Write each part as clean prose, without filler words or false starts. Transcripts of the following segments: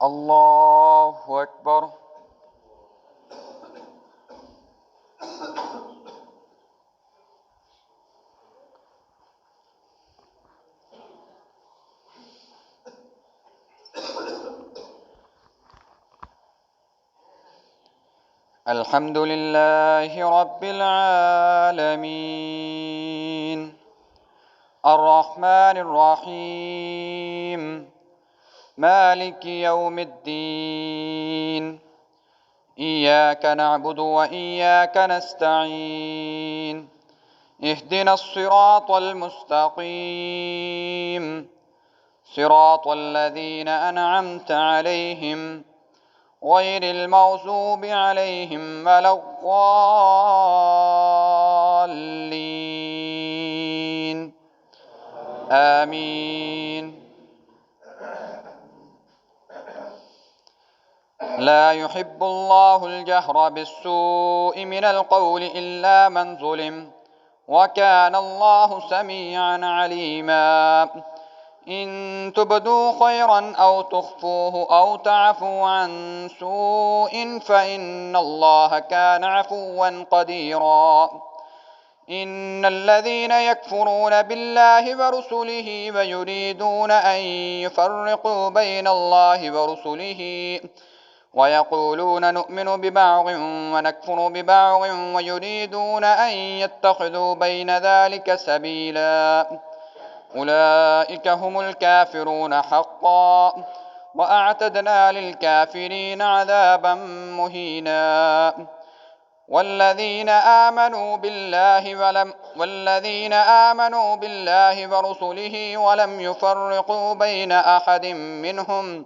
الله أكبر. الحمد لله رب العالمين الرحمن الرحيم مالك يوم الدين إياك نعبد وإياك نستعين اهدنا الصراط المستقيم صراط الذين أنعمت عليهم غير المغضوب عليهم ولا الضالين آمين. لا يحب الله الجهر بالسوء من القول إلا من ظلم وكان الله سميعا عليما. إن تبدوا خيرا أو تخفوه أو تعفوا عن سوء فإن الله كان عفوا قديرا. إن الذين يكفرون بالله ورسله ويريدون أن يفرقوا بين الله ورسله ويقولون نؤمن ببعض ونكفر ببعض ويريدون أن يتخذوا بين ذلك سبيلا أولئك هم الكافرون حقا وأعتدنا للكافرين عذابا مهينا. والذين آمنوا بالله ورسله ولم يفرقوا بين أحد منهم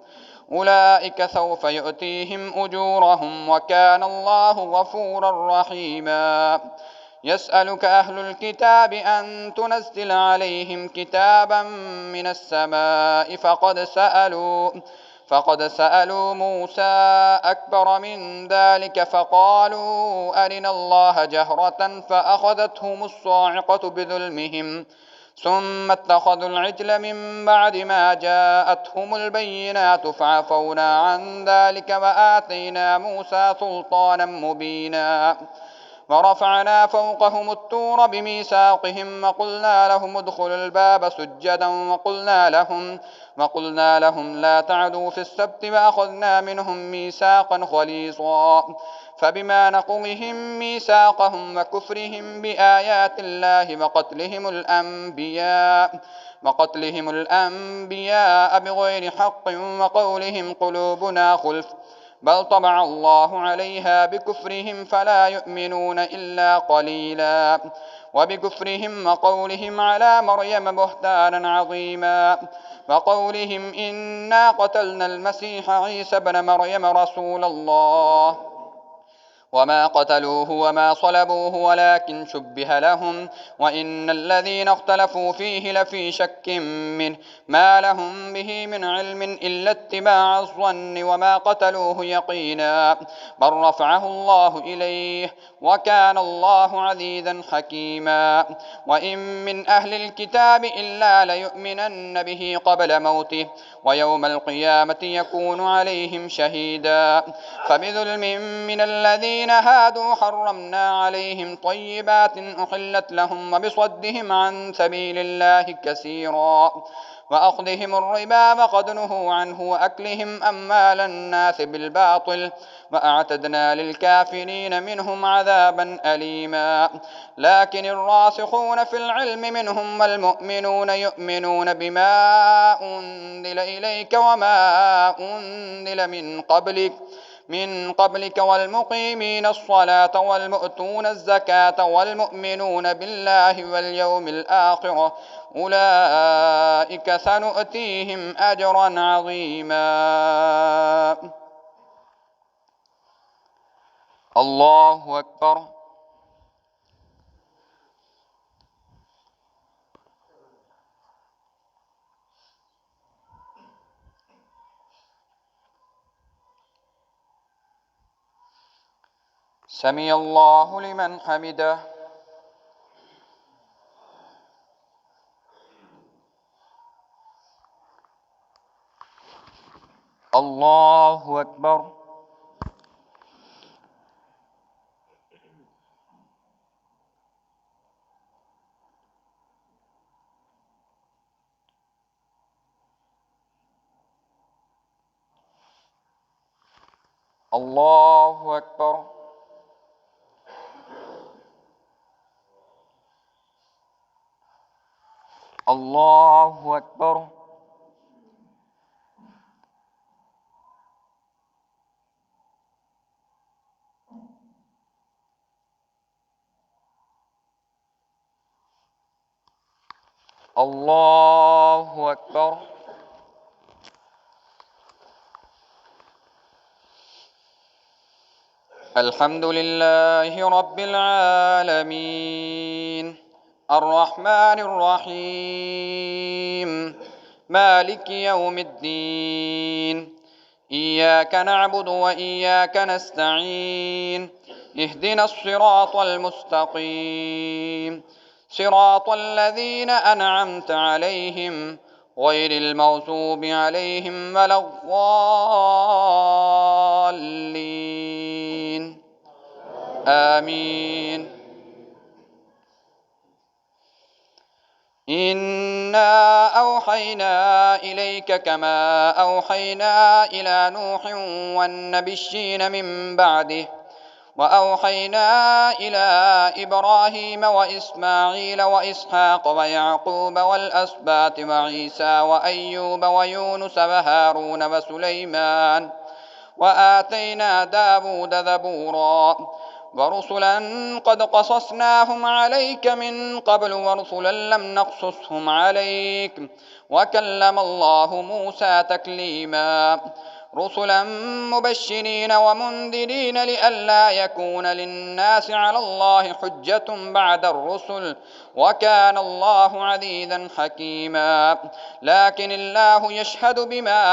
أولئك سوف يؤتيهم أجورهم وكان الله غفورا رحيما. يسألك أهل الكتاب أن تنزل عليهم كتابا من السماء فقد سألوا موسى أكبر من ذلك فقالوا أرنا الله جهرة فأخذتهم الصاعقة بظلمهم ثم اتخذوا العجل من بعد ما جاءتهم البينات فعفونا عن ذلك وآتينا موسى سلطانا مبينا. ورفعنا فوقهم الطور بميثاقهم وقلنا لهم ادخلوا الباب سجدا وقلنا لهم لا تعدوا في السبت وأخذنا منهم ميثاقا غليظا. فبما نقضهم ميثاقهم وكفرهم بآيات الله وقتلهم الأنبياء بغير حق وقولهم قلوبنا غلف بل طبع الله عليها بكفرهم فلا يؤمنون إلا قليلا. وبكفرهم وقولهم على مريم بهتانا عظيما وقولهم إنا قتلنا المسيح عيسى ابن مريم رسول الله وما قتلوه وما صلبوه ولكن شبه لهم وإن الذين اختلفوا فيه لفي شك منه ما لهم به من علم إلا اتباع الظن وما قتلوه يقينا بل رفعه الله إليه وكان الله عزيزا حكيما. وإن من أهل الكتاب إلا ليؤمنن به قبل موته ويوم القيامة يكون عليهم شهيدا. فبظلم من الذين هادوا حرمنا عليهم طيبات أحلت لهم وبصدهم عن سبيل الله كثيرا وأخذهم الربا وقد نهوا عنه وأكلهم أموال الناس بالباطل وأعتدنا للكافرين منهم عذابا أليما. لكن الراسخون في العلم منهم والمؤمنون يؤمنون بما أنزل إليك وما أنزل من قبلك والمقيمين الصلاة والمؤتون الزكاة والمؤمنون بالله واليوم الآخر أولئك سنؤتيهم أجرا عظيما. الله أكبر. سمع الله لمن حمده. الله أكبر. الله أكبر. الله أكبر. الله أكبر. الحمد لله رب العالمين الرحمن الرحيم مالك يوم الدين إياك نعبد وإياك نستعين اهدنا الصراط المستقيم صراط الذين أنعمت عليهم غير المغضوب عليهم ولا الضالين آمين. إنا أوحينا إليك كما أوحينا إلى نوح والنبيين من بعده وأوحينا إلى إبراهيم وإسماعيل وإسحاق ويعقوب والأسباط وعيسى وأيوب ويونس وهارون وسليمان وآتينا داود زبورا ورسلا قد قصصناهم عليك من قبل ورسلا لم نقصصهم عليك وكلم الله موسى تكليما رسلا مبشرين ومنذرين لئلا يكون للناس على الله حجة بعد الرسل وكان الله عزيزا حكيما لكن الله يشهد بما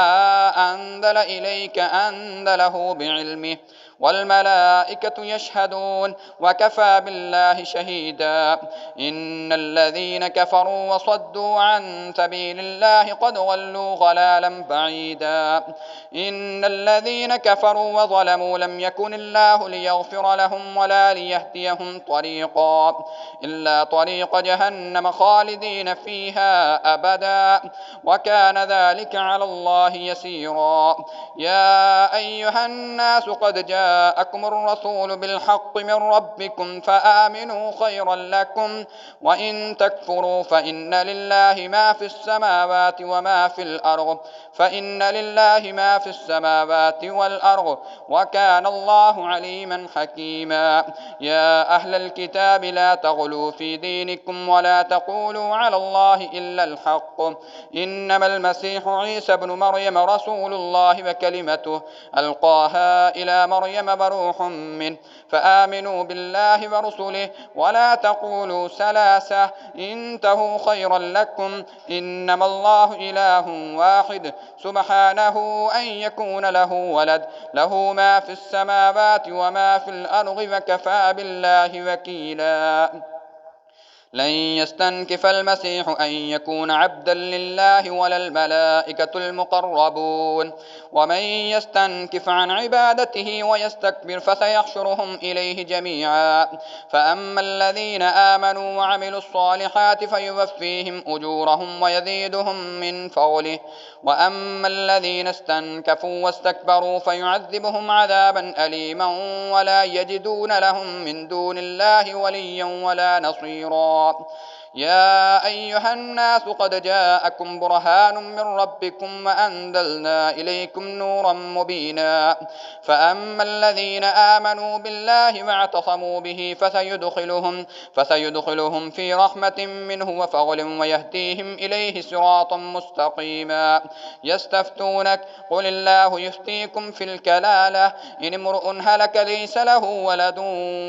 أنزل إليك أنزله بعلمه والملائكة يشهدون وكفى بالله شهيدا إن الذين كفروا وصدوا عن سبيل الله قد ضلوا ضلالا بعيدا إن الذين كفروا وظلموا لم يكن الله ليغفر لهم ولا ليهديهم طريقا إلا طريق جهنم خالدين فيها أبدا وكان ذلك على الله يسيرا يا أيها الناس قد جاءكم الرسول بالحق من ربكم فآمنوا خيرا لكم وإن تكفروا فإن لله ما في السماوات وما في الأرض والأرض وكان الله عليما حكيما يا أهل الكتاب لا تغلوا في دينكم ولا تقولوا على الله إلا الحق إنما المسيح عيسى ابن مريم رسول الله وكلمته ألقاها إلى مريم بروح منه فآمنوا بالله ورسله ولا تقولوا ثلاثة انتهوا خيرا لكم إنما الله إله واحد سبحانه أن يكون له ولد له ما في السماوات وما في الأرض وكفى بالله وكيلا لن يستنكف المسيح أن يكون عبدا لله ولا الملائكة المقربون ومن يستنكف عن عبادته ويستكبر فسيحشرهم إليه جميعا فأما الذين آمنوا وعملوا الصالحات فيوفيهم أجورهم ويزيدهم من فضله وأما الذين استنكفوا واستكبروا فيعذبهم عذابا أليما ولا يجدون لهم من دون الله وليا ولا نصيرا يا أيها الناس قد جاءكم برهان من ربكم وأنزلنا إليكم نورا مبينا فأما الذين آمنوا بالله واعتصموا به فسيدخلهم في رحمة منه وفضل ويهديهم إليه صراطا مستقيما يستفتونك قل الله يفتيكم في الكلالة إن امرؤ هلك ليس له ولد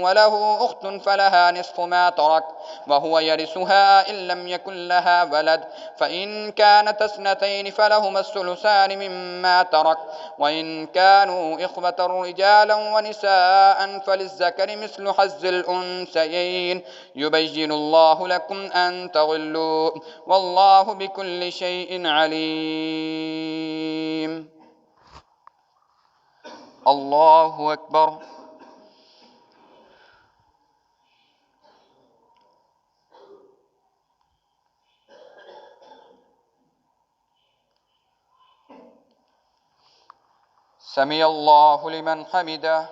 وله أخت فلها نصف ما ترك وهو يرثها يرثها إن لم يكن لها ولد، فإن كانت اثنتين فلهما الثلثان مما ترك، وإن كانوا إخوة رجالا ونساء فللذكر مثل حظ الأنثيين، يبين الله لكم أن تضلوا، والله بكل شيء عليم. الله أكبر. سمع الله لمن حمده.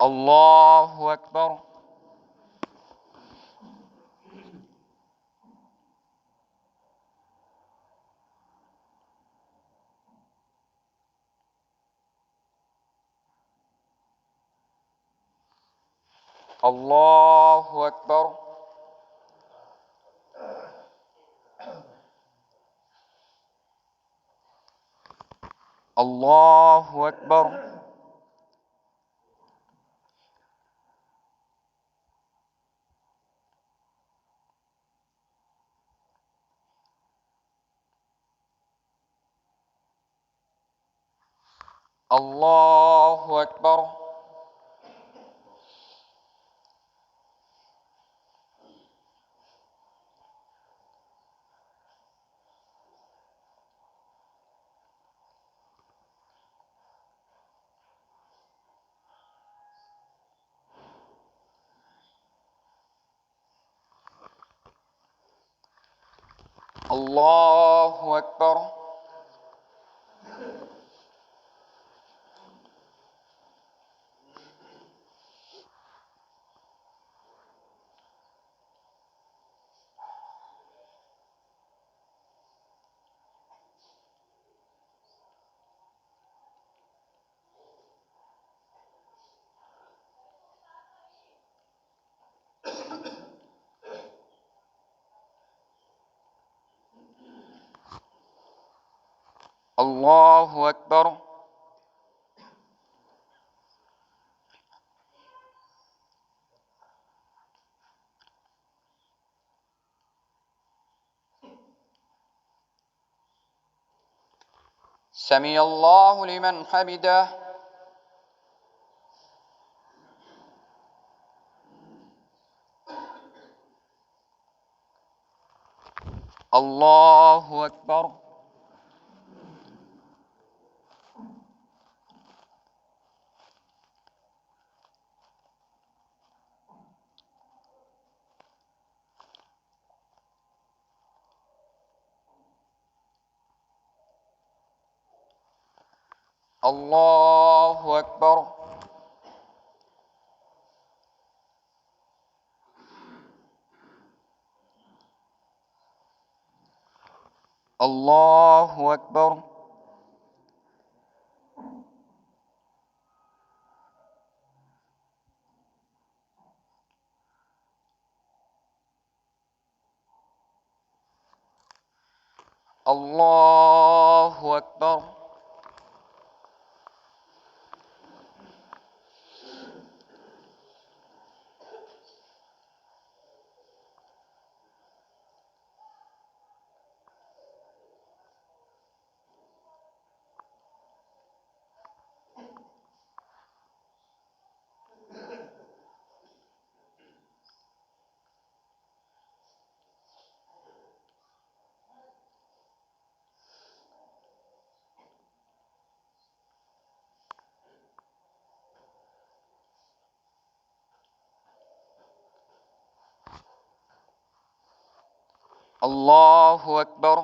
الله أكبر. الله أكبر. الله أكبر. الله أكبر. الله أكبر. الله أكبر. سمع الله لمن حمده. الله أكبر. الله أكبر. الله أكبر. الله أكبر. الله أكبر.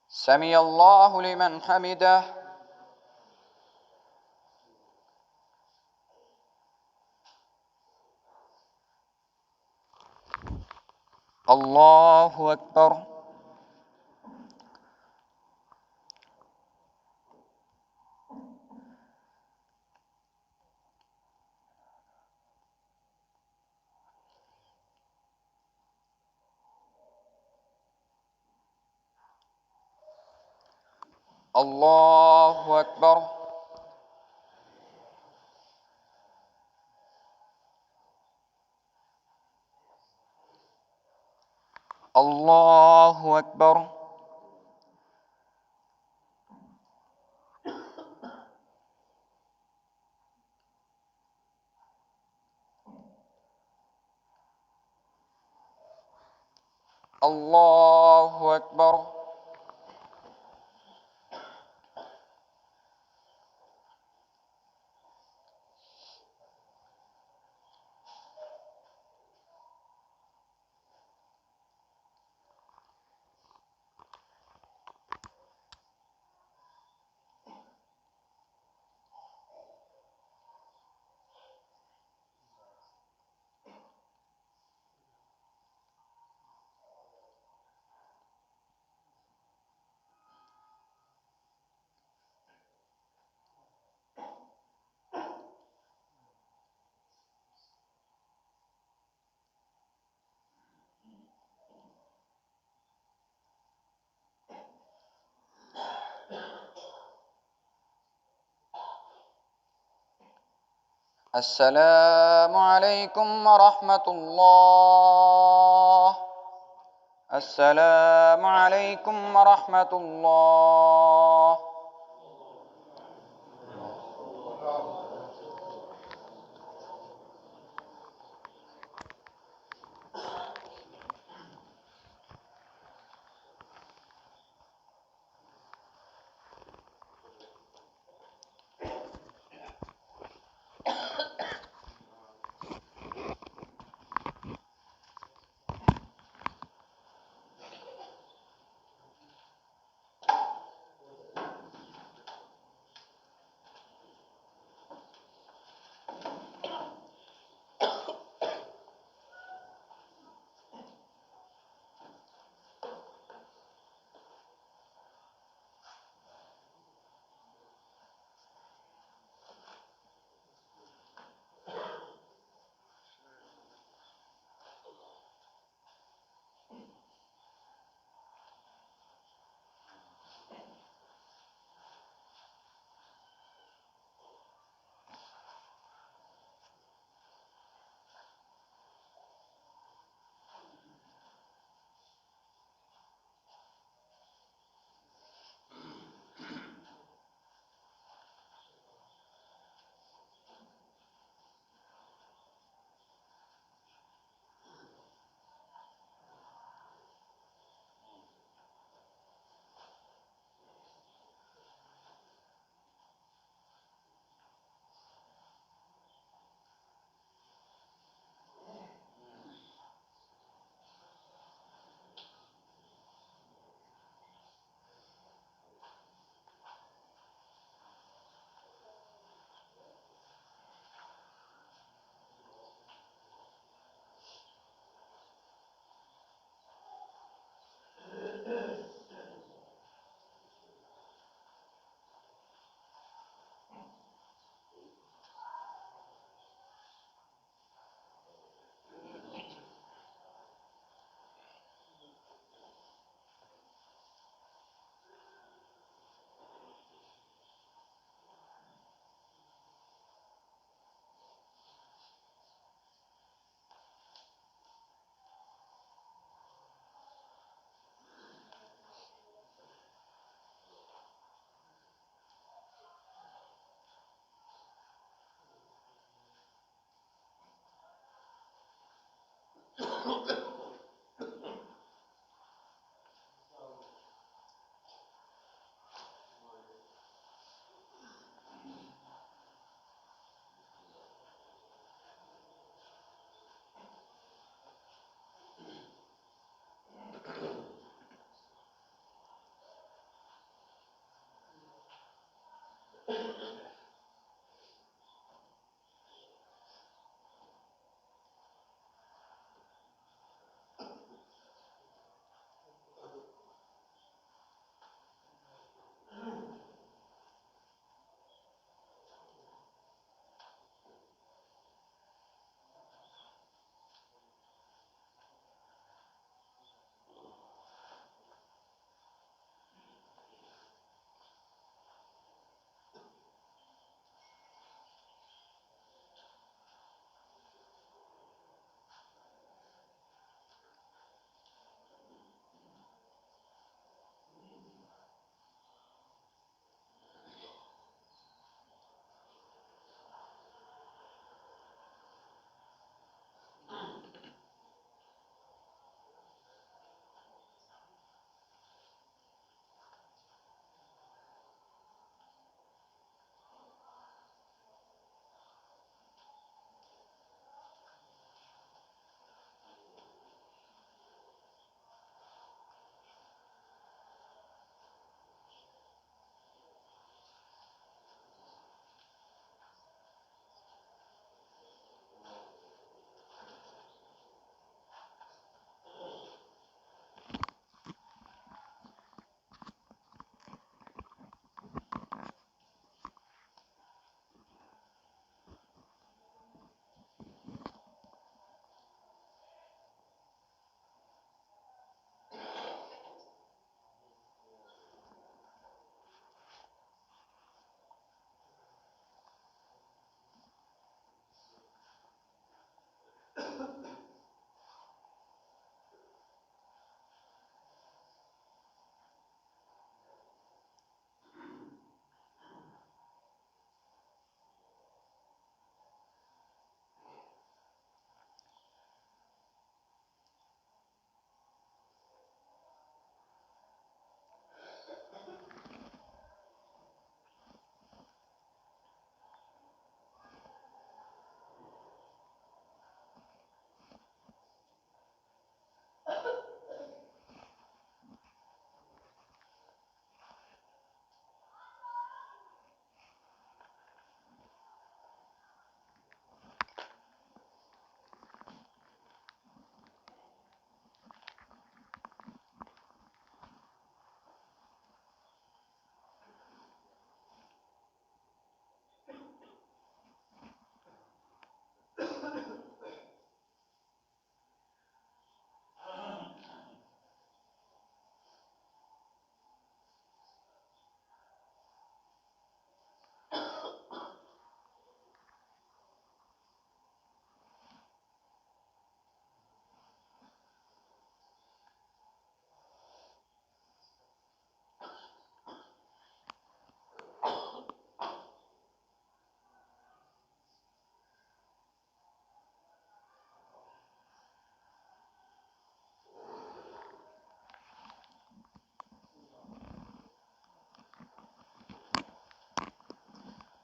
سمع الله لمن حمده. الله أكبر. الله أكبر. الله أكبر. الله أكبر. السلام عليكم ورحمة الله. السلام عليكم ورحمة الله.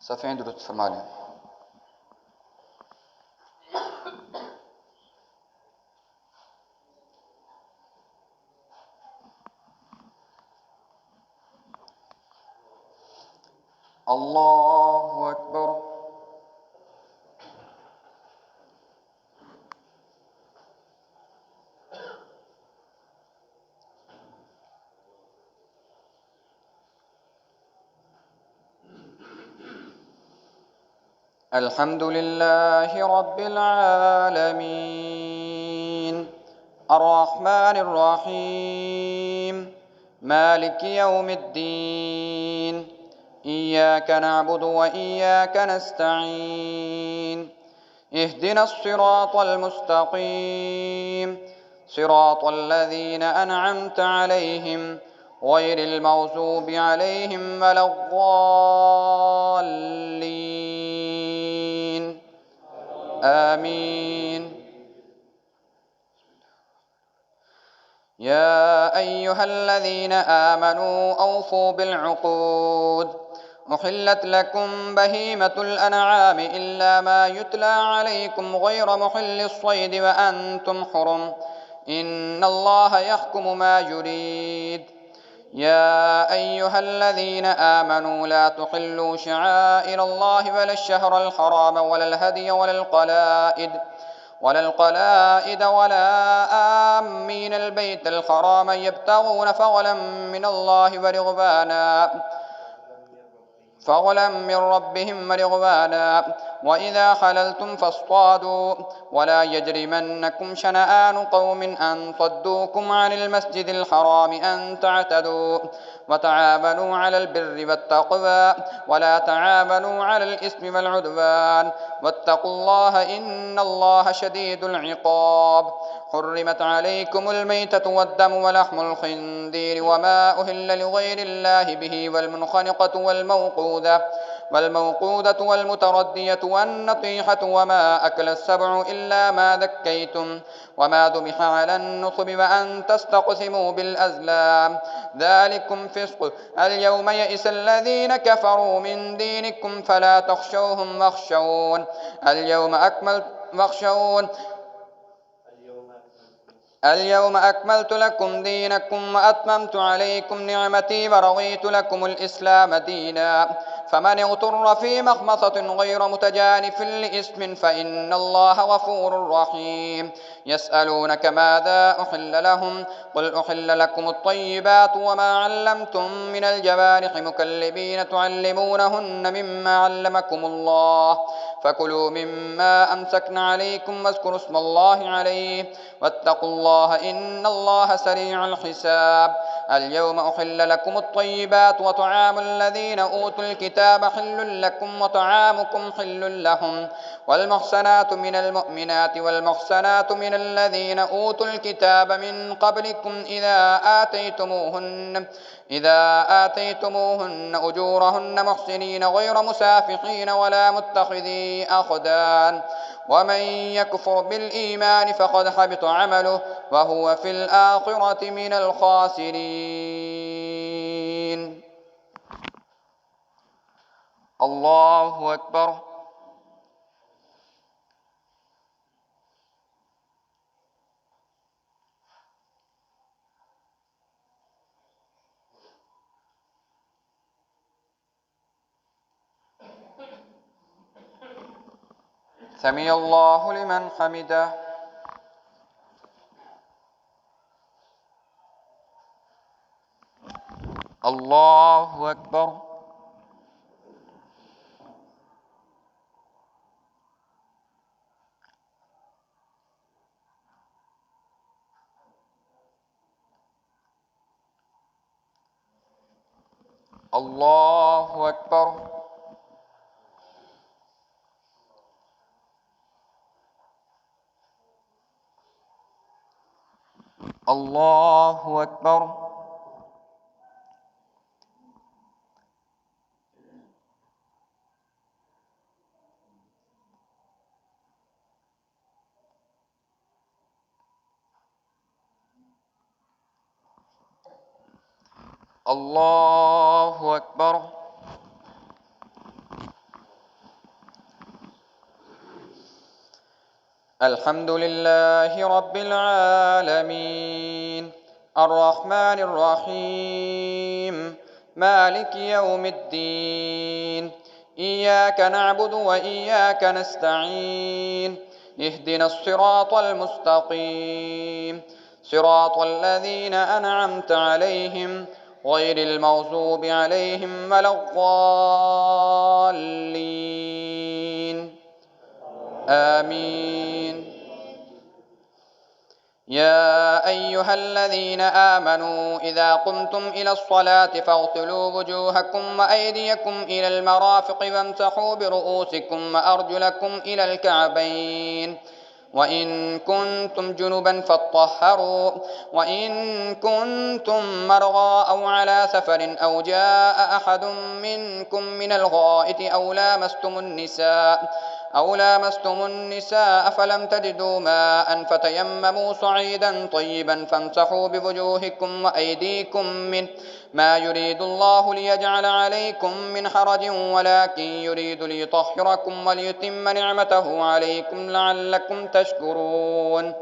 صافي درست فرمالي. الله أكبر. الحمد لله رب العالمين الرحمن الرحيم مالك يوم الدين إياك نعبد وإياك نستعين اهدنا الصراط المستقيم صراط الذين أنعمت عليهم غير المغضوب عليهم ولا الضالين آمين. يا أيها الذين آمنوا أوفوا بالعقود أحلت لكم بهيمة الأنعام إلا ما يتلى عليكم غير محل الصيد وأنتم حرم إن الله يحكم ما يريد. يا أيها الذين آمنوا لا تحلوا شعائر الله ولا الشهر الحرام ولا الهدي ولا القلائد ولا آمين البيت الحرام يبتغون فضلا من ربهم ورضوانا وإذا حللتم فاصطادوا ولا يجرمنكم شنآن قوم أن صدوكم عن المسجد الحرام أن تعتدوا وتعاونوا على البر والتقوى ولا تعاونوا على الإثم والعدوان واتقوا الله إن الله شديد العقاب. حرمت عليكم الميتة والدم ولحم الخنزير وما أهل لغير الله به والمنخنقة والموقوذة والمتردية والنطيحة وما أكل السبع إلا ما ذكيتم وما ذبح على النصب وأن تستقسموا بالأزلام ذلكم فسق. اليوم يئس الذين كفروا من دينكم فلا تخشوهم واخشون اليوم أكملت لكم دينكم وأتممت عليكم نعمتي ورضيت لكم الإسلام دينا فمن اغتر في مخمصة غير متجانف لإثم فإن الله غفور رحيم. يسألونك ماذا أحل لهم قل أحل لكم الطيبات وما علمتم من الجوارح مكلبين تعلمونهن مما علمكم الله فكلوا مما أمسكن عليكم واذكروا اسم الله عليه واتقوا الله إن الله سريع الحساب. اليوم أحل لكم الطيبات وطعام الذين أوتوا الكتاب حل لكم وطعامكم حل لهم والمحصنات من المؤمنات والمحصنات من الذين أوتوا الكتاب من قبلكم إذا آتيتموهن أجورهن محسنين غير مسافحين ولا متخذي أخدان ومن يكفر بالإيمان فقد حبط عمله وهو في الآخرة من الخاسرين. الله أكبر. سمع الله لمن حمده. الله أكبر. الله أكبر. الله أكبر. الله أكبر. الحمد لله رب العالمين الرحمن الرحيم مالك يوم الدين إياك نعبد وإياك نستعين اهدنا الصراط المستقيم صراط الذين أنعمت عليهم غير المغضوب عليهم ولا الضالين آمين. يا أيها الذين آمنوا إذا قمتم إلى الصلاة فاغسلوا وجوهكم وأيديكم إلى المرافق وامسحوا برؤوسكم وأرجلكم إلى الكعبين وإن كنتم جنبا فاطهروا وإن كنتم مرضى أو على سفر أو جاء أحد منكم من الغائط أو لامستم النساء فلم تجدوا ماء فتيمموا صعيدا طيبا فامسحوا بوجوهكم وأيديكم منه ما يريد الله ليجعل عليكم من حرج ولكن يريد ليطهركم وليتم نعمته عليكم لعلكم تشكرون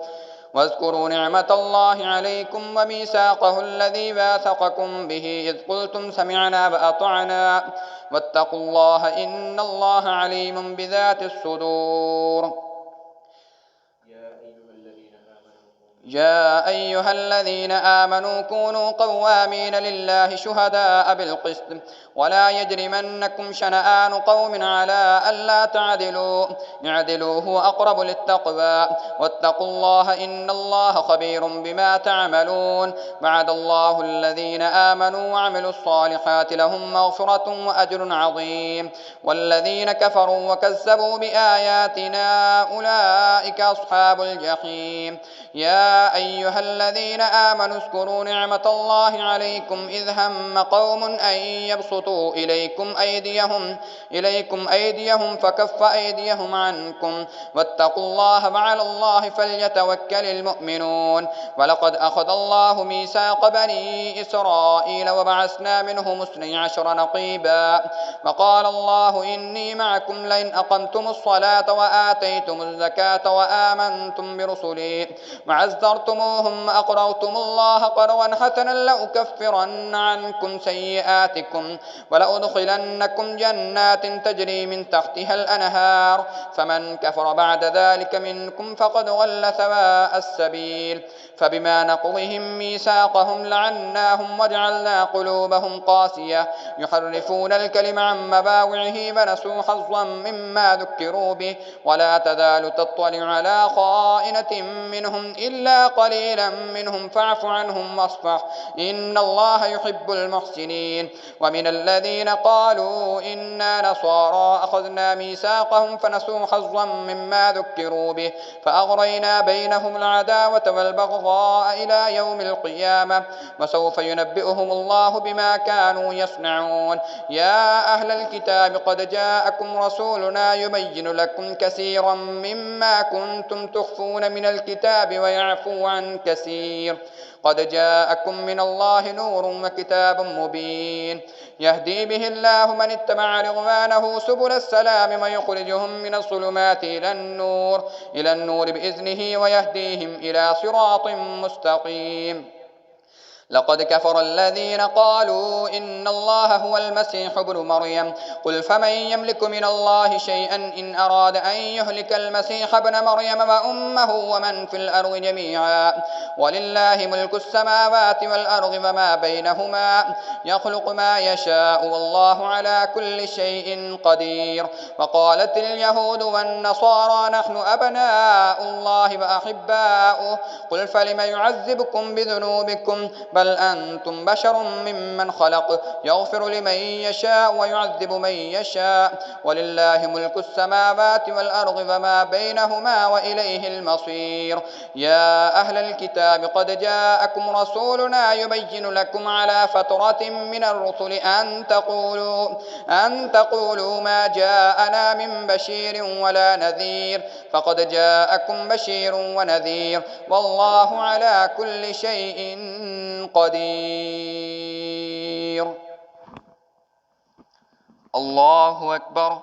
واذكروا نعمة الله عليكم وميثاقه الذي واثقكم به إذ قلتم سمعنا وأطعنا واتقوا الله إن الله عليم بذات الصدور. يا أيها الذين آمنوا كونوا قوامين لله شهداء بالقسط ولا يجرمنكم شنآن قوم على ألا تعدلوا اعدلوا هو أقرب للتقوى واتقوا الله إن الله خبير بما تعملون. وعد الله الذين آمنوا وعملوا الصالحات لهم مغفرة وأجر عظيم والذين كفروا وكذبوا بآياتنا أولئك أصحاب الجحيم. يا أيها الذين آمنوا اذكروا نعمة الله عليكم إذ هم قوم أن يبسطوا إليكم أيديهم فكف أيديهم عنكم واتقوا الله وعلى الله فليتوكل المؤمنون. ولقد أخذ الله ميثاق بني إسرائيل وبعثنا منهم 12 نقيبا وقال الله إني معكم لئن أقمتم الصلاة وآتيتم الزكاة وآمنتم برسلي وعزرتموهم وأقرضتم الله قرضا حسنا لأكفرن عنكم سيئاتكم ولأدخلنكم جنات تجري من تحتها الأنهار فمن كفر بعد ذلك منكم فقد ضل سواء السبيل. فبما نقضهم ميثاقهم لعناهم وجعلنا قلوبهم قاسية يحرفون الكلم عن مواضعه ونسوا حظا مما ذكروا به ولا تزال تطلع على خائنة منهم إلا قليلا منهم فاعف عنهم واصفح إن الله يحب المحسنين. ومن الذين قالوا إنا نصارى أخذنا ميثاقهم فنسوا حظا مما ذكروا به فأغرينا بينهم العداوة والبغضاء إلى يوم القيامة وسوف ينبئهم الله بما كانوا يصنعون. يا أهل الكتاب قد جاءكم رسولنا يبين لكم كثيرا مما كنتم تخفون من الكتاب ويعفو عن كثير قد جاءكم من الله نور وكتاب مبين يهدي به الله من اتبع رضوانه سبل السلام ويخرجهم من الظلمات إلى النور بإذنه ويهديهم إلى صراط مستقيم. لقد كفر الذين قالوا إن الله هو المسيح ابن مريم قل فمن يملك من الله شيئا إن أراد أن يهلك المسيح ابن مريم وأمه ومن في الأرض جميعا ولله ملك السماوات والأرض وما بينهما يخلق ما يشاء والله على كل شيء قدير. وقالت اليهود والنصارى نحن أبناء الله وأحباؤه قل فلم يعذبكم بذنوبكم بل أنتم بشر ممن خلق يغفر لمن يشاء ويعذب من يشاء ولله ملك السماوات والأرض وما بينهما وإليه المصير. يا أهل الكتاب قد جاءكم رسولنا يبين لكم على فترة من الرسل أن تقولوا ما جاءنا من بشير ولا نذير فقد جاءكم بشير ونذير والله على كل شيء قدير. الله أكبر.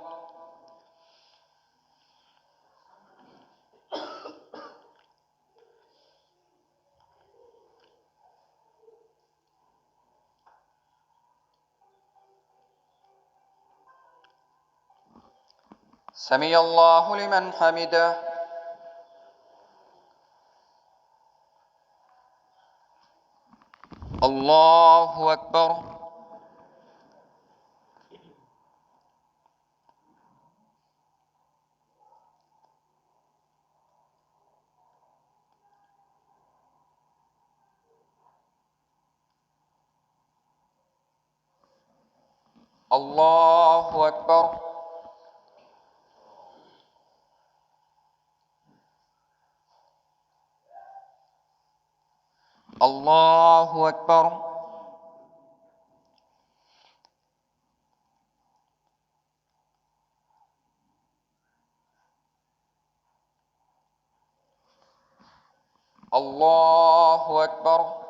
سمع الله لمن حمده. الله أكبر. الله أكبر. الله أكبر. الله أكبر.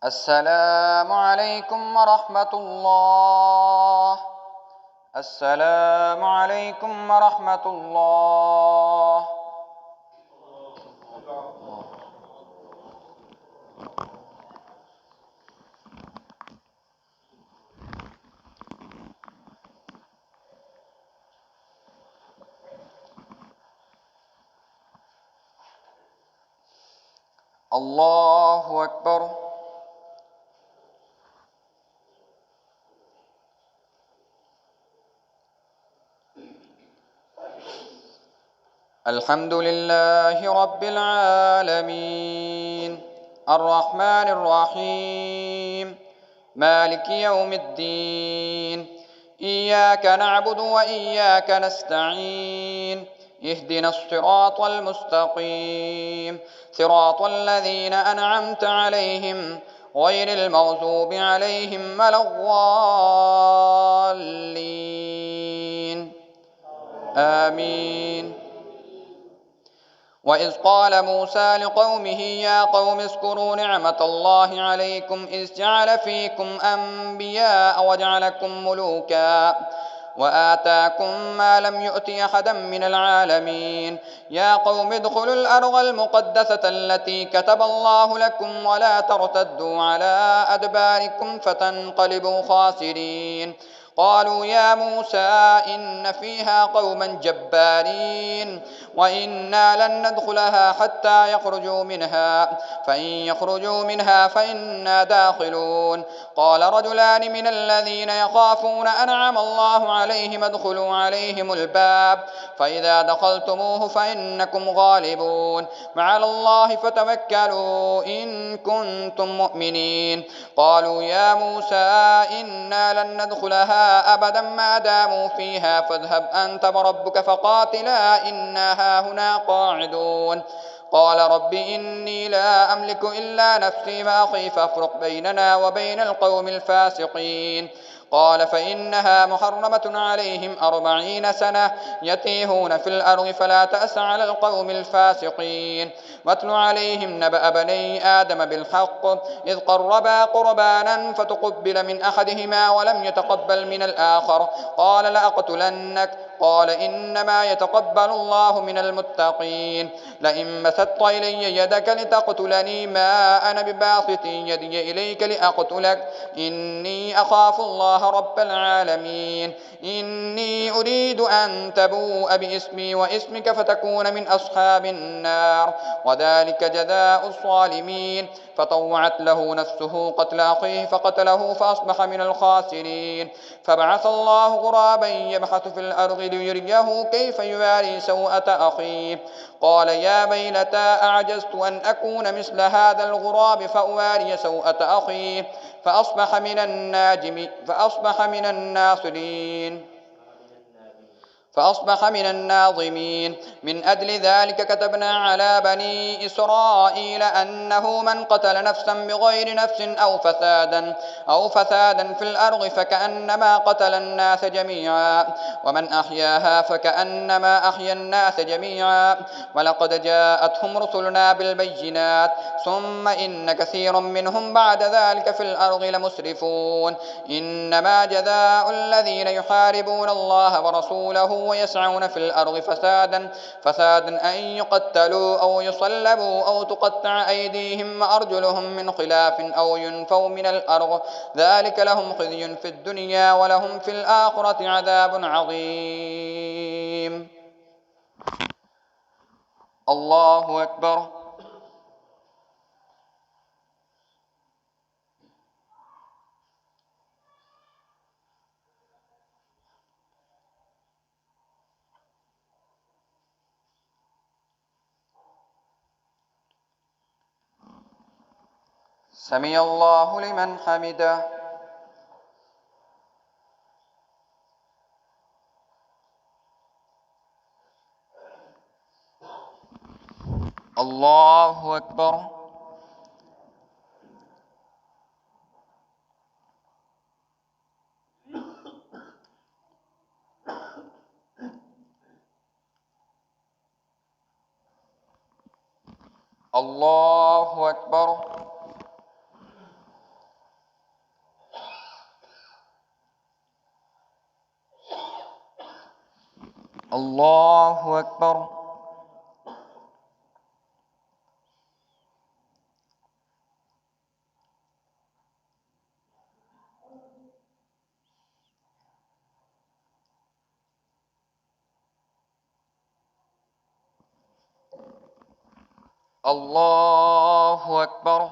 السلام عليكم ورحمة الله. السلام عليكم ورحمة الله. الله أكبر. الحمد لله رب العالمين الرحمن الرحيم مالك يوم الدين إياك نعبد وإياك نستعين اهدنا الصراط المستقيم صراط الذين أنعمت عليهم غير المغضوب عليهم ولا الضالين آمين. وإذ قال موسى لقومه يا قوم اذكروا نعمة الله عليكم إذ جعل فيكم أنبياء وجعلكم ملوكا وآتاكم ما لم يؤت أحدا من العالمين يا قوم ادخلوا الأرض المقدسة التي كتب الله لكم ولا ترتدوا على أدباركم فتنقلبوا خاسرين قالوا يا موسى إن فيها قوما جبارين وإنا لن ندخلها حتى يخرجوا منها فإن يخرجوا منها فإنا داخلون قال رجلان من الذين يخافون أنعم الله عليهم ادخلوا عليهم الباب فإذا دخلتموه فإنكم غالبون وعلى الله فتوكلوا إن كنتم مؤمنين قالوا يا موسى إنا لن ندخلها أبدا ما داموا فيها فاذهب أنت وربك فقاتلا إنا هاهنا قاعدون قال رب إني لا أملك إلا نفسي وأخي فافرق بيننا وبين القوم الفاسقين قال فإنها محرمة عليهم 40 سنة يتيهون في الأرض فلا تأس على القوم الفاسقين واتل عليهم نبأ بني آدم بالحق إذ قربا قربانا فتقبل من أحدهما ولم يتقبل من الآخر قال لأقتلنك قال إنما يتقبل الله من المتقين لئن بسطت إلي يدك لتقتلني ما أنا بباسط يدي إليك لأقتلك إني أخاف الله رب العالمين إني أريد أن تبوء باسمي واسمك فتكون من أصحاب النار وذلك جزاء الظالمين فطوعت له نفسه قتل أخيه فقتله فأصبح من الخاسرين فبعث الله غرابا يبحث في الأرض ليريه كيف يواري سوءة أخيه قال يا ويلتى أعجزت أن أكون مثل هذا الغراب فأواري سوءة أخيه فأصبح فأصبح من الناظمين. من أجل ذلك كتبنا على بني إسرائيل أنه من قتل نفسا بغير نفس أو فسادا في الأرض فكأنما قتل الناس جميعا، ومن أحياها فكأنما أحيا الناس جميعا. ولقد جاءتهم رسلنا بالبينات ثم إن كثيرا منهم بعد ذلك في الأرض لمسرفون. إنما جزاء الذين يحاربون الله ورسوله ويسعون في الأرض فسادا أن يقتلوا أو يصلبوا أو تقطع أيديهم وأرجلهم من خلاف أو ينفوا من الأرض، ذلك لهم خزي في الدنيا ولهم في الآخرة عذاب عظيم. الله أكبر. سمع الله لمن حمده. الله أكبر. الله أكبر. الله أكبر. الله أكبر.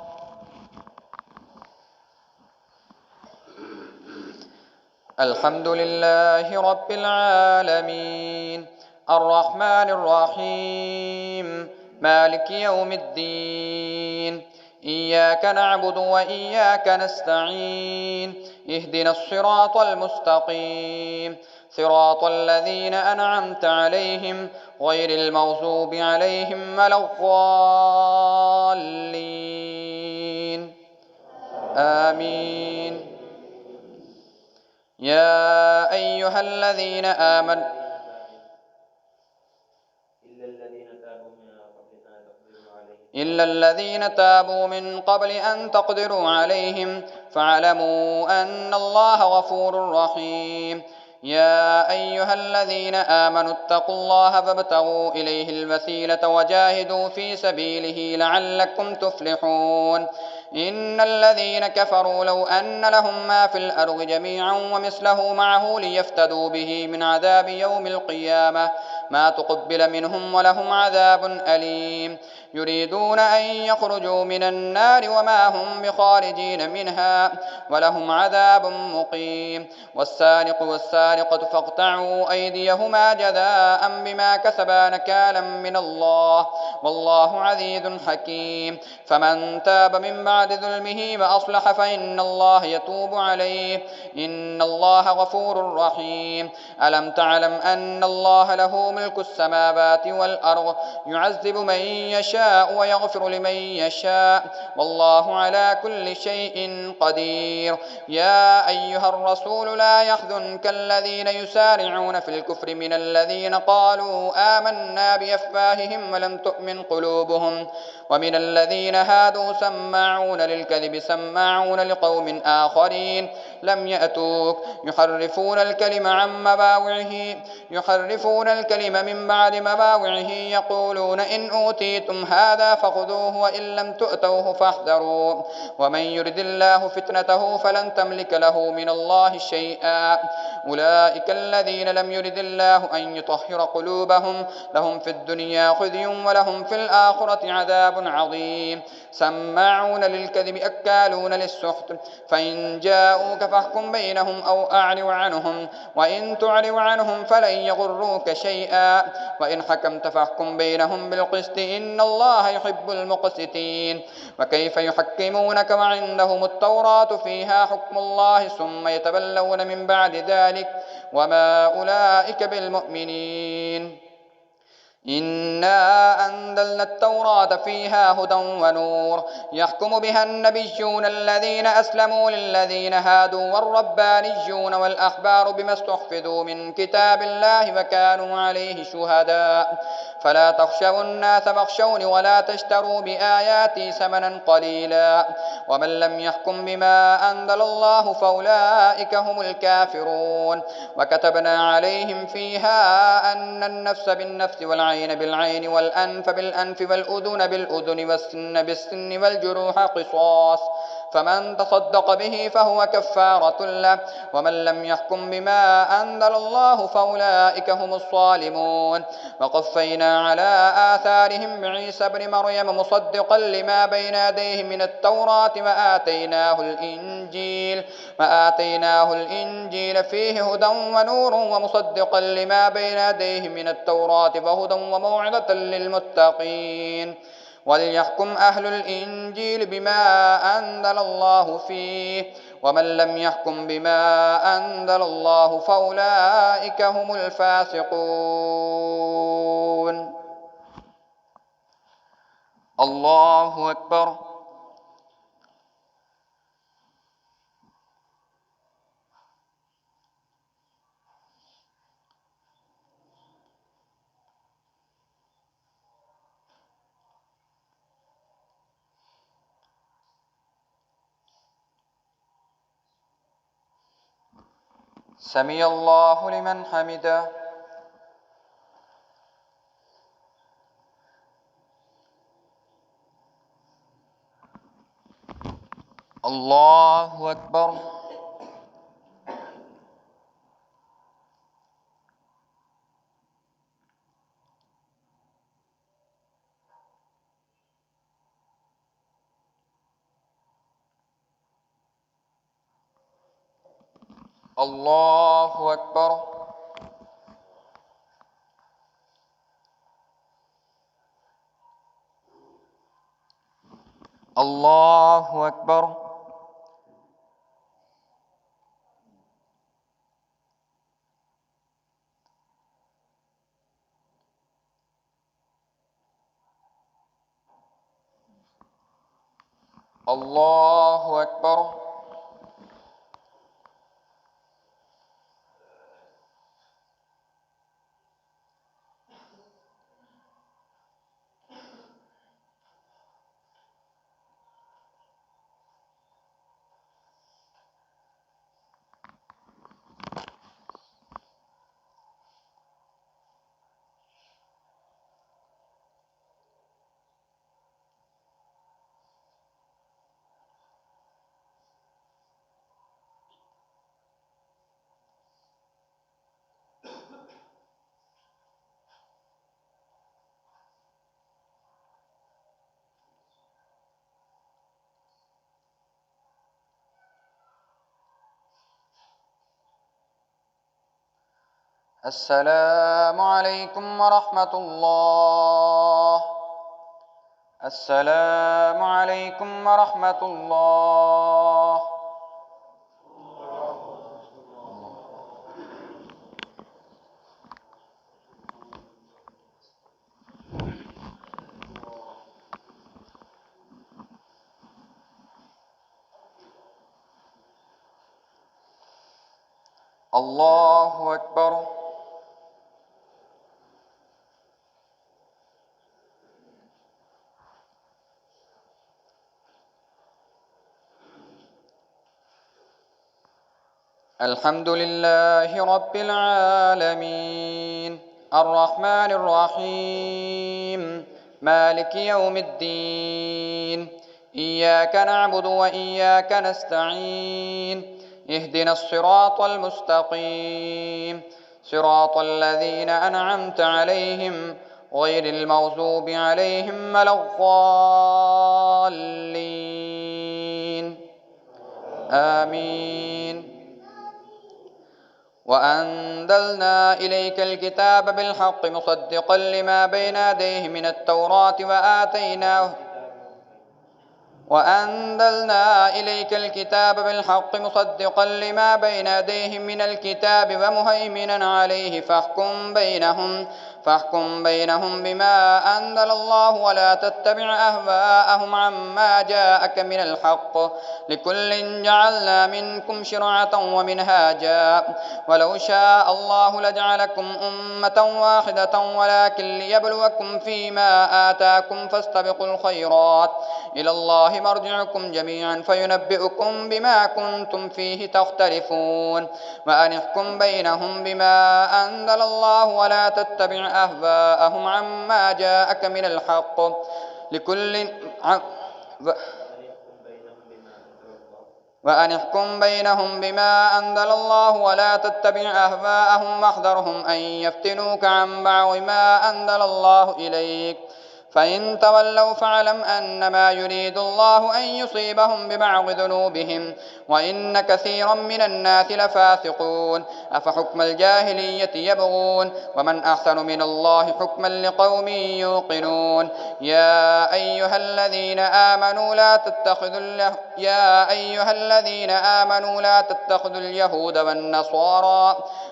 الحمد لله رب العالمين الرحمن الرحيم مالك يوم الدين. إياك نعبد وإياك نستعين. اهدنا الصراط المستقيم صراط الذين أنعمت عليهم غير المغضوب عليهم ولا الضالين. آمين. يا أيها الذين آمنوا إلا الذين تابوا من قبل أن تقدروا عليهم فاعلموا أن الله غفور رحيم. يا أيها الذين آمنوا اتقوا الله فابتغوا إليه الوسيلة وجاهدوا في سبيله لعلكم تفلحون. إن الذين كفروا لو أن لهم ما في الأرض جميعا ومثله معه ليفتدوا به من عذاب يوم القيامة ما تقبل منهم ولهم عذاب أليم. يريدون أن يخرجوا من النار وما هم بخارجين منها ولهم عذاب مقيم. والسارق والسارقة فاقطعوا أيديهما جزاء بما كسبا نكالا من الله والله عزيز حكيم. فمن تاب من بعد ظلمه وأصلح فإن الله يتوب عليه إن الله غفور رحيم. ألم تعلم أن الله له ملك السماوات والأرض يعذب من يشاء ويغفر لمن يشاء والله على كل شيء قدير. يا أيها الرسول لا يحزنك الذين يسارعون في الكفر من الذين قالوا آمنا بأفواههم ولم تؤمن قلوبهم ومن الذين هادوا سماعون للكذب سماعون لقوم آخرين لم يأتوك يحرفون الكلم من بعد مواضعه يقولون إن أوتيتم هذا فخذوه وإن لم تؤتوه فاحذروا ومن يرد الله فتنته فلن تملك له من الله شيئا. أولئك الذين لم يرد الله أن يطهر قلوبهم لهم في الدنيا خزي ولهم في الآخرة عذاب عظيم. سماعون للكذب أكالون للسحت فإن جاءوك فاحكم بينهم أو أعرض عنهم وإن تعرض عنهم فلن يضروك شيئا شيئا وإن حكمت فاحكم بينهم بالقسط إن الله يحب المقسطين وكيف يحكمونك وعندهم التوراة فيها حكم الله ثم يتولون من بعد ذلك وما أولئك بالمؤمنين إنا أنزلنا التوراة فيها هدى ونور يحكم بها النبيون الذين أسلموا للذين هادوا والربانيون والأحبار بما استحفظوا من كتاب الله وكانوا عليه شهداء فلا تخشوا الناس واخشوني ولا تشتروا بآياتي ثمنا قليلا ومن لم يحكم بما أنزل الله فأولئك هم الكافرون وكتبنا عليهم فيها أن النفس بالنفس والعين بالعين والأنف بالأنف والأذن بالأذن والسن بالسن والجروح قصاص فمن تصدق به فهو كفارة له ومن لم يحكم بما أنزل الله فأولئك هم الظالمون وقفينا على آثارهم بعيسى ابن مريم مصدقا لما بين يديه من التوراة وآتيناه الإنجيل فيه هدى ونور ومصدقا لما بين يديه من التوراة وهدى وموعظة للمتقين وليحكم أهل الإنجيل بما أنزل الله فيه ومن لم يحكم بما أنزل الله فأولئك هم الفاسقون. الله أكبر. سمع الله لمن حمده. الله أكبر. الله أكبر. الله أكبر. الله أكبر. السلام عليكم ورحمة الله. السلام عليكم ورحمة الله. الله أكبر. الحمد لله رب العالمين الرحمن الرحيم مالك يوم الدين إياك نعبد وإياك نستعين اهدنا الصراط المستقيم صراط الذين أنعمت عليهم غير المغضوب عليهم ولا الضالين آمين. وأنزلنا وأنزلنا إليك الكتاب بالحق مصدقا لما بين يديه من التوراة وأنزلنا إليك الكتاب بالحق مصدقا لما بين يديه من الكتاب ومهيمنا عليه فاحكم بينهم بما أنزل الله ولا تتبع أهواءهم عما جاءك من الحق لكل جعلنا منكم شرعة ومنهاجا ولو شاء الله لجعلكم أمة واحدة ولكن ليبلوكم فيما آتاكم فاستبقوا الخيرات إلى الله مرجعكم جميعا فينبئكم بما كنتم فيه تختلفون وأن احكم بينهم بما أنزل الله ولا تتبع أهواءهم عما جاءك من الحق لكل وأن احكم بينهم بما أنزل الله ولا تتبع أهواءهم واحذرهم أن يفتنوك عن بعض ما أنزل الله إليك فإن تولوا فاعلم أنما يريد الله أن يصيبهم ببعض ذنوبهم وإن كثيرا من الناس لفاسقون أفحكم الجاهلية يبغون ومن أحسن من الله حكما لقوم يوقنون يا أيها الذين آمنوا لا تتخذوا اليهود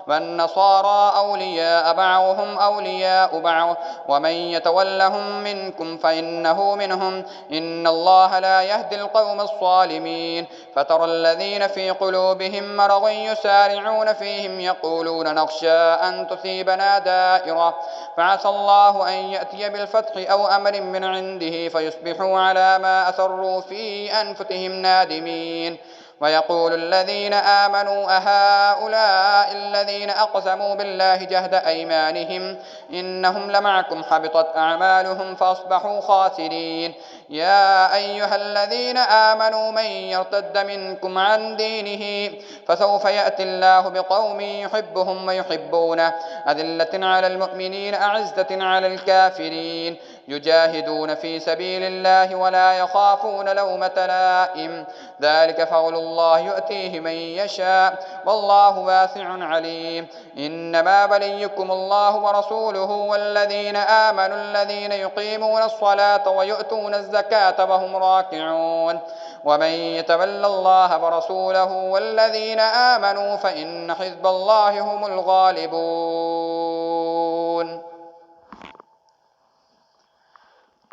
والنصارى أولياء بعضهم أولياء بعض ومن يتولهم منكم فإنه منهم إن الله لا يهدي القوم الظالمين فترى الذين في قلوبهم مرض يسارعون فيهم يقولون نخشى أن تصيبنا دائرة فعسى الله أن يأتي بالفتح أو أمر من عنده فيصبحوا على ما أسروا في أنفسهم نادمين ويقول الذين آمنوا أهؤلاء الذين أقسموا بالله جهد أيمانهم إنهم لمعكم حبطت أعمالهم فأصبحوا خاسرين يا أيها الذين آمنوا من يرتد منكم عن دينه فسوف يأتي الله بقوم يحبهم ويحبونه أذلة على المؤمنين أعزة على الكافرين يجاهدون في سبيل الله ولا يخافون لومة لائم ذلك فضل الله يؤتيه من يشاء والله واسع عليم إنما وليكم الله ورسوله والذين آمنوا الذين يقيمون الصلاة ويؤتون الزكاة وهم راكعون ومن يتول الله ورسوله والذين آمنوا فإن حزب الله هم الغالبون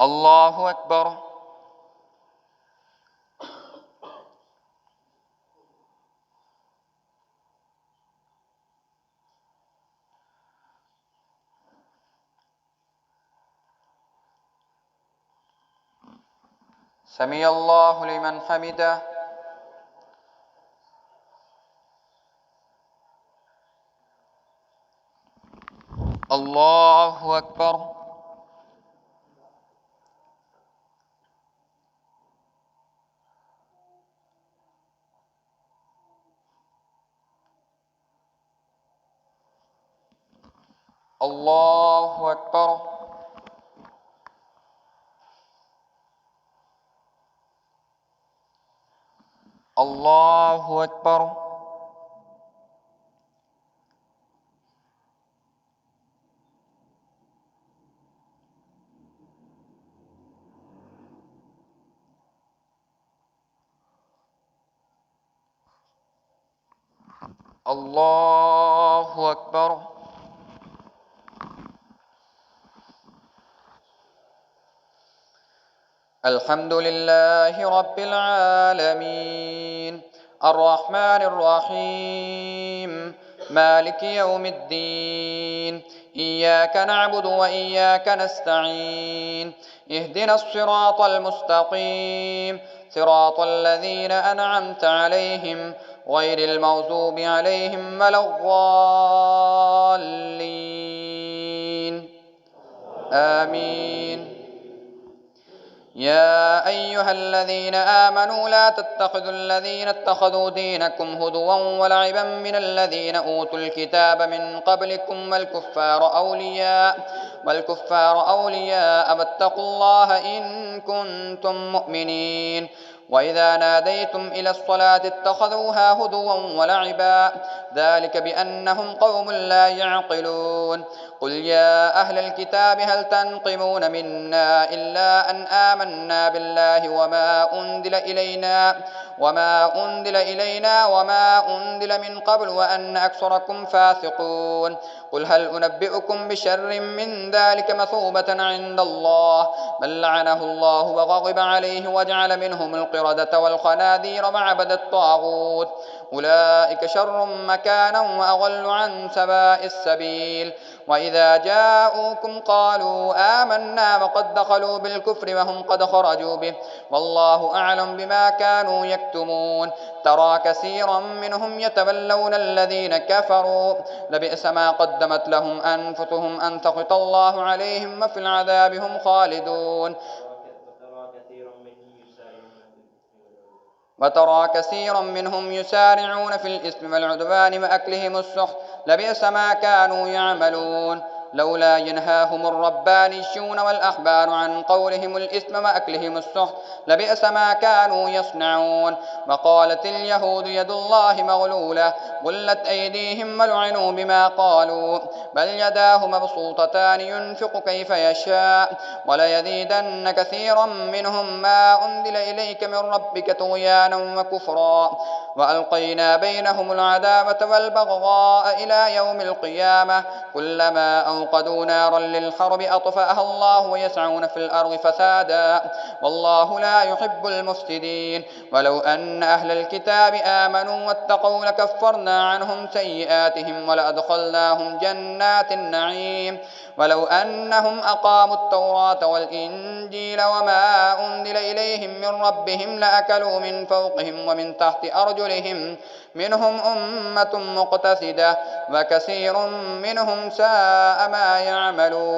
الله أكبر سمع الله لمن حمده الله أكبر الله أكبر الله أكبر الله أكبر الحمد لله رب العالمين الرحمن الرحيم مالك يوم الدين إياك نعبد وإياك نستعين اهدنا الصراط المستقيم صراط الذين أنعمت عليهم غير المغضوب عليهم ولا الضالين آمين يا أيها الذين آمنوا لا تتخذوا الذين اتخذوا دينكم هزوا ولعبا من الذين أوتوا الكتاب من قبلكم والكفار أولياء واتقوا الله إن كنتم مؤمنين وإذا ناديتم إلى الصلاة اتخذوها هدوا ولعبا ذلك بأنهم قوم لا يعقلون قل يا أهل الكتاب هل تنقمون منا إلا أن آمنا بالله وما أنزل من قبل وأن أكثركم فاسقون قل هل أنبئكم بشر من ذلك مثوبة عند الله من لعنه الله وغضب عليه وجعل منهم القردة والخنازير وعبد الطاغوت أولئك شر مكانا وأضل عن سواء السبيل وإذا جاءوكم قالوا آمنا وقد دخلوا بالكفر وهم قد خرجوا به والله أعلم بما كانوا يكتمون ترى كثيرا منهم يتولون الذين كفروا لبئس ما قدمت لهم أنفسهم أن سخط الله عليهم وفي العذاب هم خالدون وترى كثيرا منهم يسارعون في الإثم والعدوان وأكلهم السحت لبئس ما كانوا يعملون لولا ينهاهم الربانيون والأحبار عن قولهم الإثم وأكلهم السحت لبئس ما كانوا يصنعون وقالت اليهود يد الله مغلولة غلت أيديهم ولعنوا بما قالوا بل يداه مبسوطتان ينفق كيف يشاء وليزيدن كثيرا منهم ما أنزل إليك من ربك طغيانا وكفرا وألقينا بينهم العداوة والبغضاء إلى يوم القيامة كلما أوقدوا نارا للحرب أطفأها الله ويسعون في الأرض فسادا والله لا يحب المفسدين ولو أن أهل الكتاب آمنوا واتقوا لكفرنا عنهم سيئاتهم ولأدخلناهم جنات النعيم ولو أنهم أقاموا التوراة والإنجيل وما أنزل إليهم من ربهم لأكلوا من فوقهم ومن تحت أرجلهم منهم أمة مقتصدة وكثير منهم ساء ما يعملون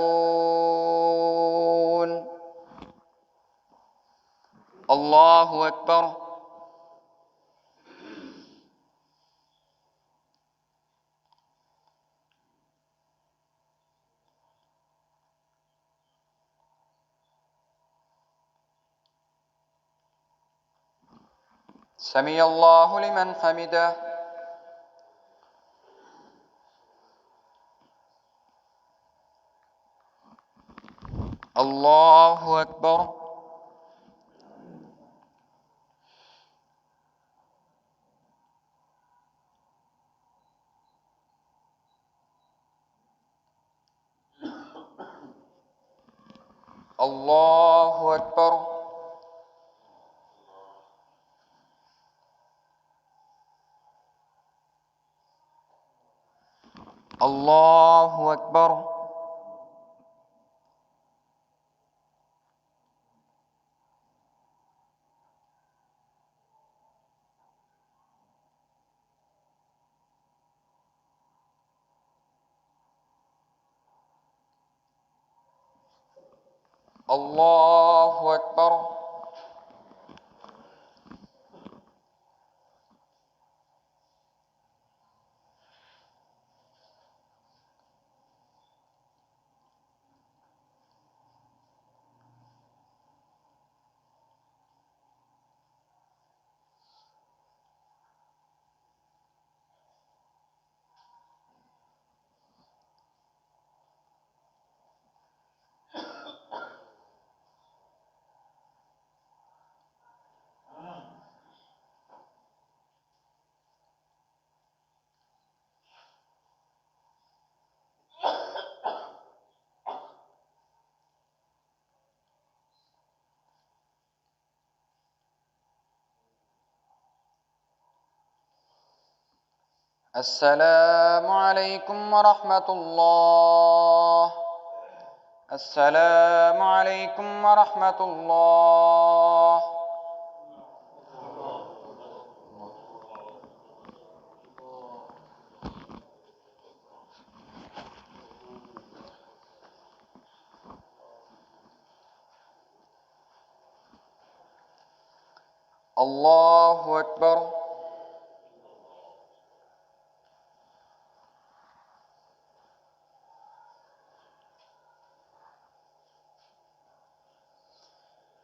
الله أكبر سمع الله لمن حمده الله أكبر الله أكبر الله أكبر الله أكبر السلام عليكم ورحمة الله السلام عليكم ورحمة الله الله أكبر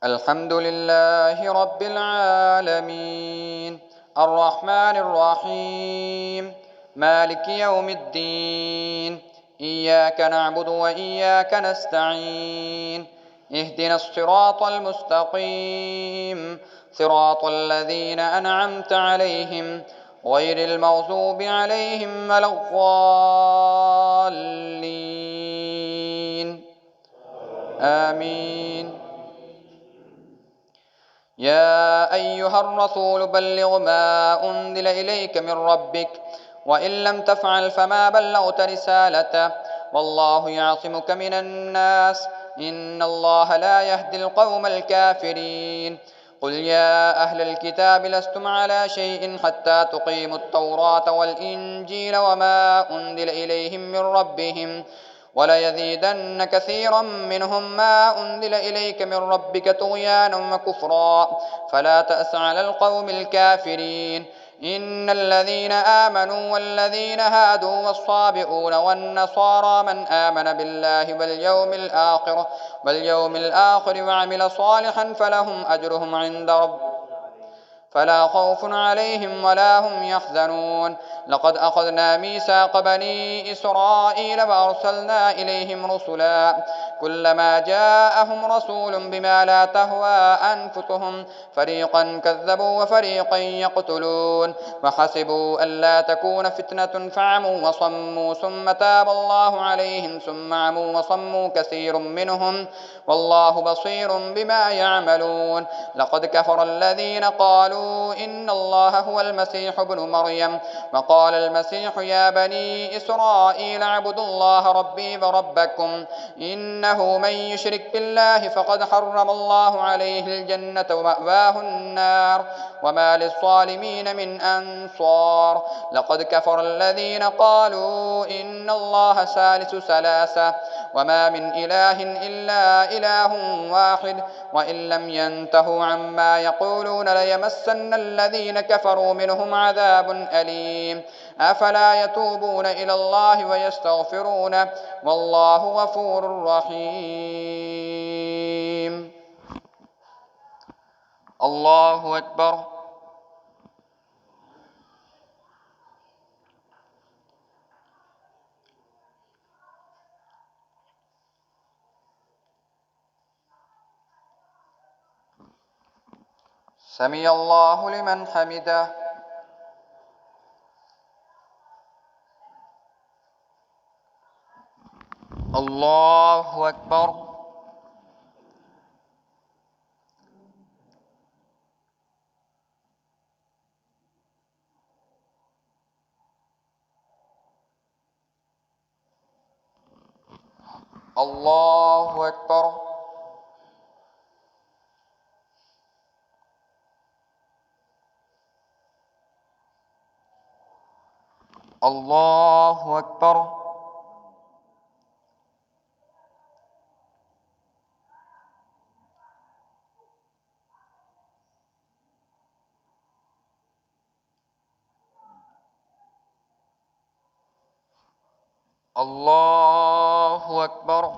الحمد لله رب العالمين الرحمن الرحيم مالك يوم الدين إياك نعبد وإياك نستعين اهدنا الصراط المستقيم صراط الذين أنعمت عليهم غير المغضوب عليهم ولا الضالين آمين. يا أيها الرسول بلغ ما أنزل إليك من ربك وإن لم تفعل فما بلغت رسالته والله يعصمك من الناس إن الله لا يهدي القوم الكافرين. قل يا أهل الكتاب لستم على شيء حتى تقيموا التوراة والإنجيل وما أنزل إليهم من ربهم وليزيدن كثيرا منهم ما أنزل إليك من ربك طغيانا وكفرا فلا تأس على القوم الكافرين. إن الذين آمنوا والذين هادوا والصابئون والنصارى من آمن بالله واليوم الآخر وعمل صالحا فلهم أجرهم عند ربهم فلا خوف عليهم ولا هم يحزنون. لقد أخذنا ميثاق بني إسرائيل وأرسلنا إليهم رسلا كلما جاءهم رسول بما لا تهوى أنفسهم فريقا كذبوا وفريقا يقتلون وحسبوا ألا تكون فتنة فعموا وصموا ثم تاب الله عليهم ثم عموا وصموا كثير منهم والله بصير بما يعملون. لقد كفر الذين قالوا إن الله هو المسيح ابن مريم وقال المسيح يا بني إسرائيل اعبدوا الله ربي وربكم إنه من يشرك بالله فقد حرم الله عليه الجنة ومأواه النار وما للظالمين من أنصار. لقد كفر الذين قالوا إن الله ثالث ثلاثة وما من إله إلا إله واحد وإن لم ينتهوا عما يقولون ليمسن الذين كفروا منهم عذاب أليم. أفلا يتوبون إلى الله ويستغفرونه والله غفور رحيم. الله أكبر. سمع الله لمن حمده. الله أكبر. الله أكبر. الله أكبر. الله أكبر.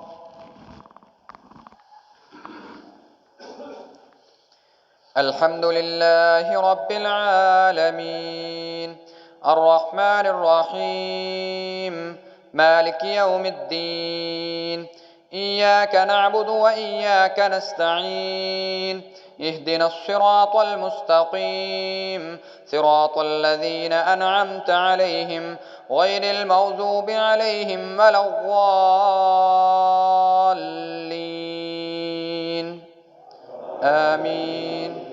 الحمد لله رب العالمين الرحمن الرحيم مالك يوم الدين إياك نعبد وإياك نستعين اهدنا الصراط المستقيم صراط الذين أنعمت عليهم غير المغضوب عليهم ولا الضالين آمين.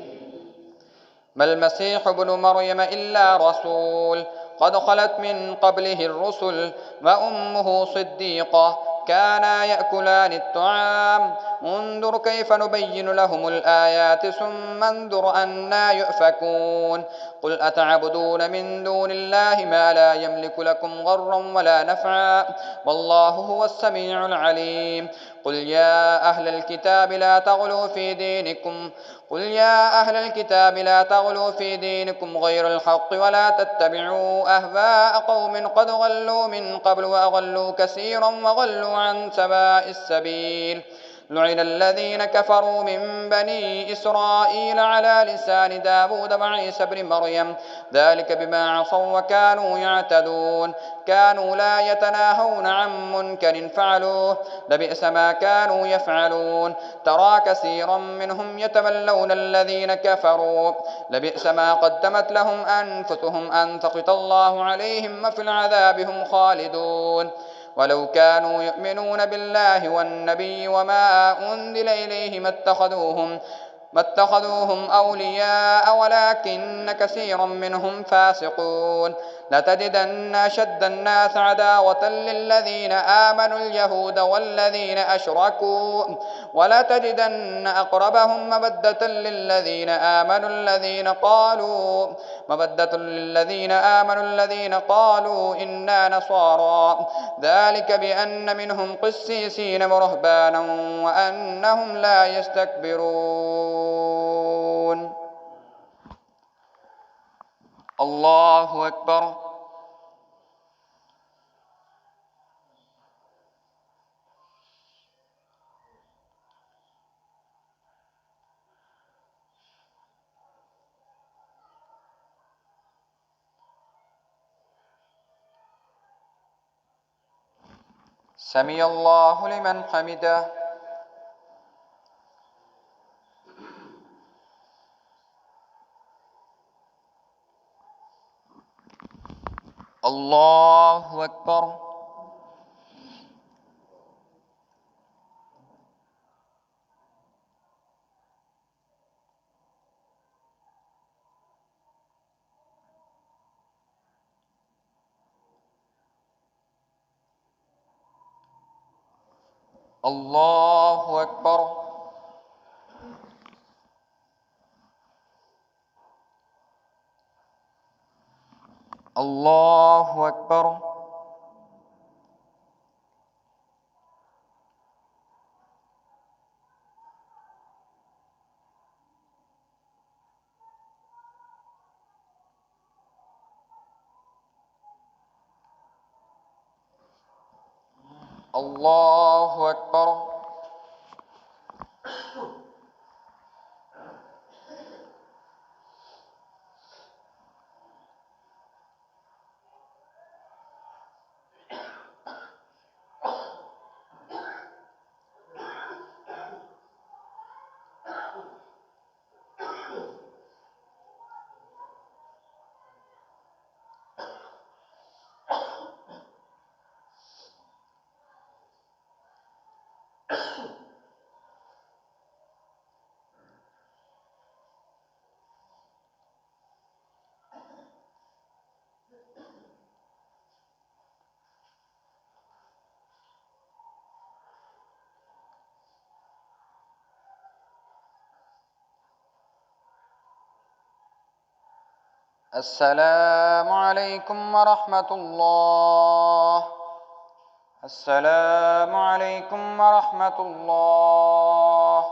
ما المسيح ابن مريم إلا رسول قد خلت من قبله الرسل وأمه صديقة كانا يأكلان الطعام انظر كيف نبين لهم الآيات ثم انظر أنا يؤفكون. قل أتعبدون من دون الله ما لا يملك لكم ضرا ولا نفعا والله هو السميع العليم. قل يا أهل الكتاب لا تغلوا في دينكم غير الحق ولا تتبعوا أهواء قوم قد ضلوا من قبل وأضلوا كثيرا وضلوا عن سواء السبيل. لعن الذين كفروا من بني إسرائيل على لسان داود وعيسى بن مريم ذلك بما عصوا وكانوا يعتدون كانوا لا يتناهون عن منكر فعلوه لبئس ما كانوا يفعلون ترى كثيرا منهم يتولون الذين كفروا لبئس ما قدمت لهم أنفسهم أن سخط الله عليهم وفي العذاب هم خالدون ولو كانوا يؤمنون بالله والنبي وما أنزل إليه ما اتخذوهم أولياء ولكن كثيرا منهم فاسقون لتجدن أشد الناس عداوة للذين آمنوا اليهود والذين أشركوا ولتجدن أقربهم مودة للذين آمنوا الذين قالوا إنا نصارى ذلك بأن منهم قسيسين ورهبانا وأنهم لا يستكبرون. الله أكبر. سمع الله لمن حمده. الله أكبر. الله أكبر. الله أكبر. الله أكبر. السلام عليكم ورحمة الله. السلام عليكم ورحمة الله.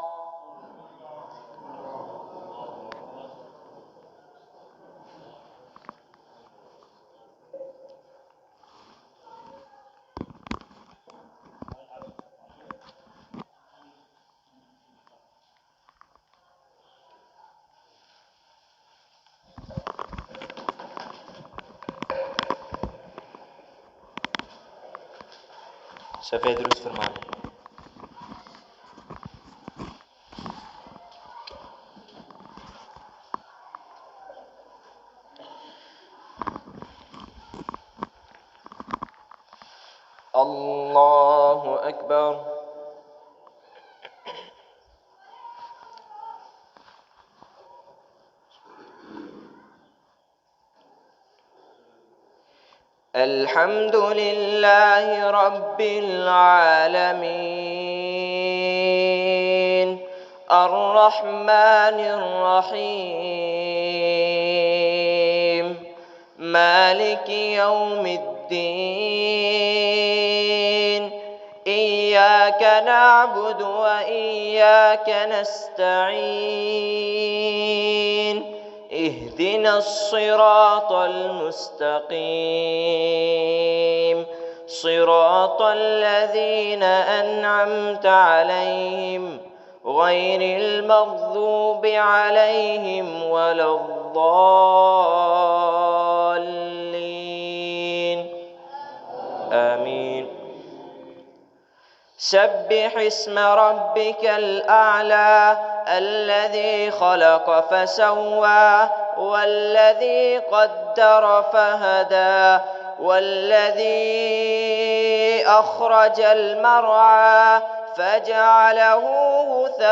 صفحه درست فرمائیں. الله أكبر. الحمد لله رب العالمين الرحمن الرحيم مالك يوم الدين إياك نعبد وإياك نستعين اهدنا الصراط المستقيم صراط الذين أنعمت عليهم غير المغضوب عليهم ولا الضالين آمين. سبح اسم ربك الأعلى الذي خلق فسوى والذي قدر فهدى والذي أخرج المرعى فجعله غثاء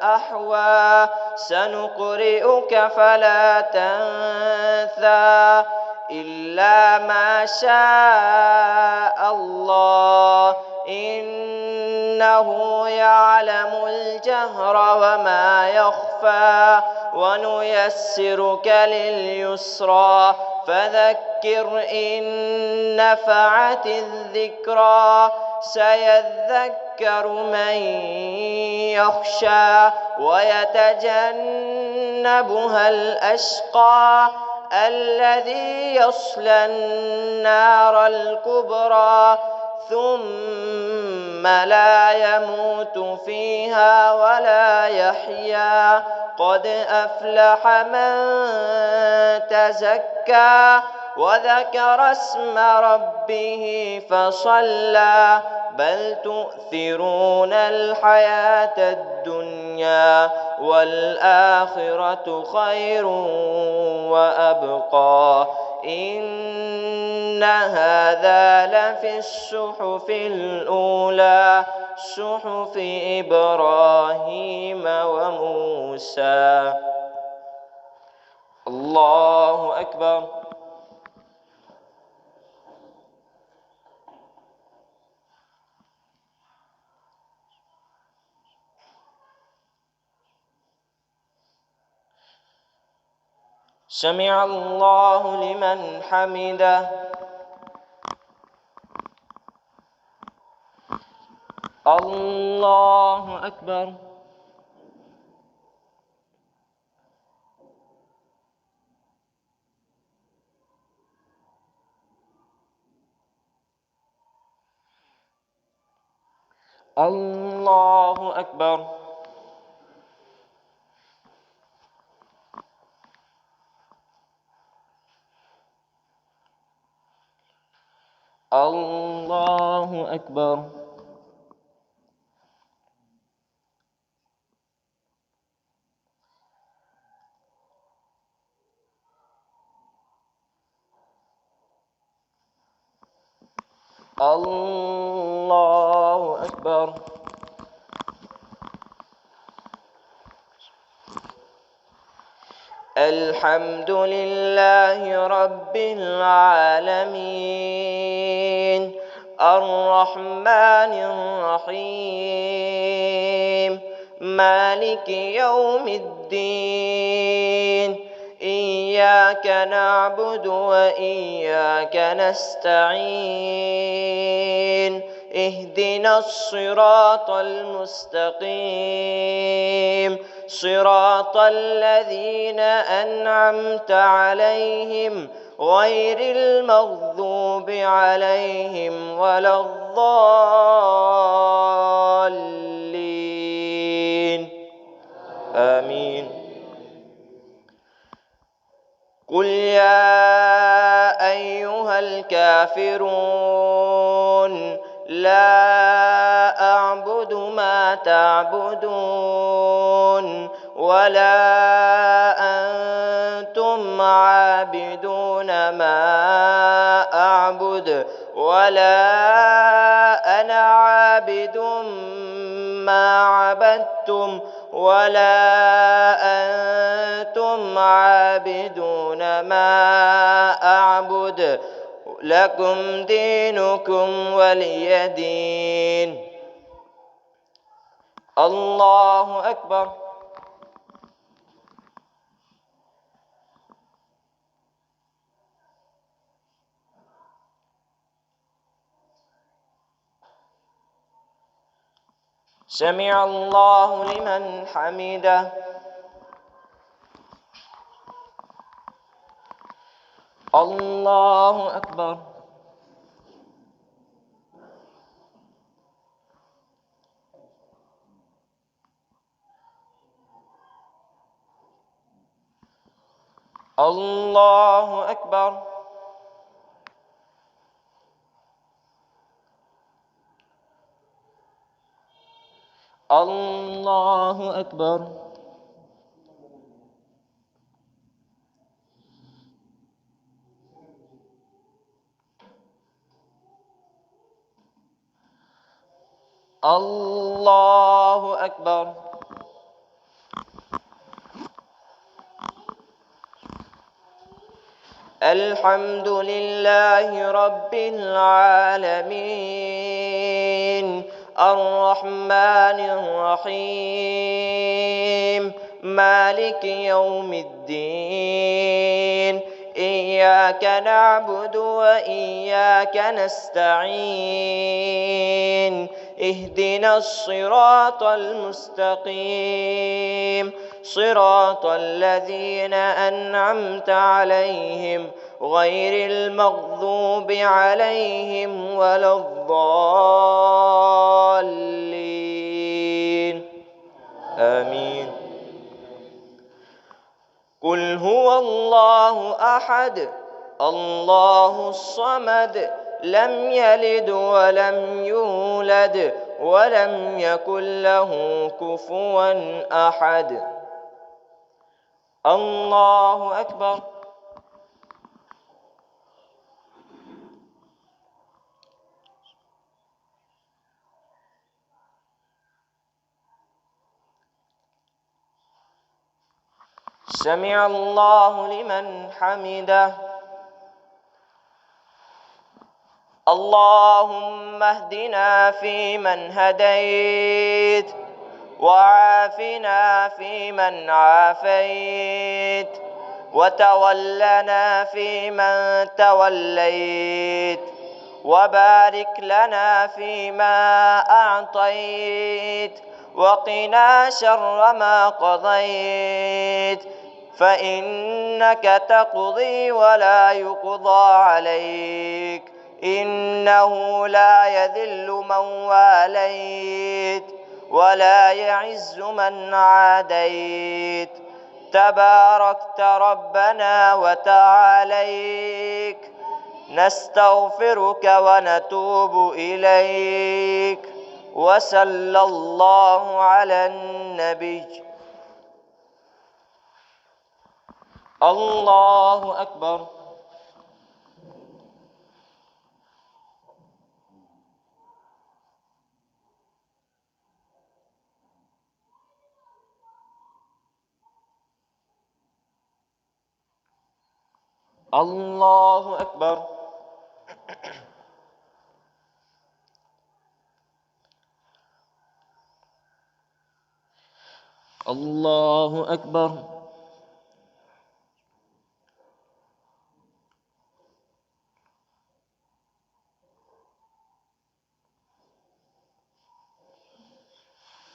أحوى سنقرئك فلا تنسى إلا ما شاء الله إنه يعلم الجهر وما يخفى ونيسرك لليسرى فذكر إن نفعت الذكرى سيذكر من يخشى ويتجنبها الأشقى الذي يصلى النار الكبرى ثم لا يموت فيها ولا يحيا قد أفلح من تزكى وذكر اسم ربه فصلى بل تؤثرون الحياة الدنيا والآخرة خير وأبقى إن هذا لفي الصحف الأولى صحف إبراهيم وموسى. الله أكبر. سمع الله لمن حمده. الله أكبر. الله أكبر. الله أكبر. الله أكبر. الحمد لله رب العالمين الرحمن الرحيم مالك يوم الدين إياك نعبد وإياك نستعين اهدنا الصراط المستقيم صراط الذين أنعمت عليهم غير المغضوب عليهم ولا الضالين آمين. قل يا أيها الكافرون لا أعبد ما تعبدون ولا أنتم عابدون ما أعبد ولا أنا عابد ما عبدتم ولا أنتم عابدون ما أعبد لكم دينكم ولي دين. الله أكبر. سمع الله لمن حمده. الله أكبر. الله أكبر. الله أكبر. الله أكبر. الحمد لله رب العالمين الرحمن الرحيم مالك يوم الدين إياك نعبد وإياك نستعين اهدنا الصراط المستقيم صراط الذين أنعمت عليهم غير المغضوب عليهم ولا الضالين آمين. قل هو الله أحد الله الصمد لم يلد ولم يولد ولم يكن له كفوا أحد. الله أكبر. سمع الله لمن حمده. اللهم اهدنا فيمن هديت وعافنا فيمن عافيت وتولنا فيمن توليت وبارك لنا فيما أعطيت وقنا شر ما قضيت فإنك تقضي ولا يقضى عليك إنه لا يذل من واليت ولا يعز من عاديت تباركت ربنا وتعاليك نستغفرك ونتوب إليك وصلى الله على النبي. الله أكبر. الله أكبر. الله أكبر.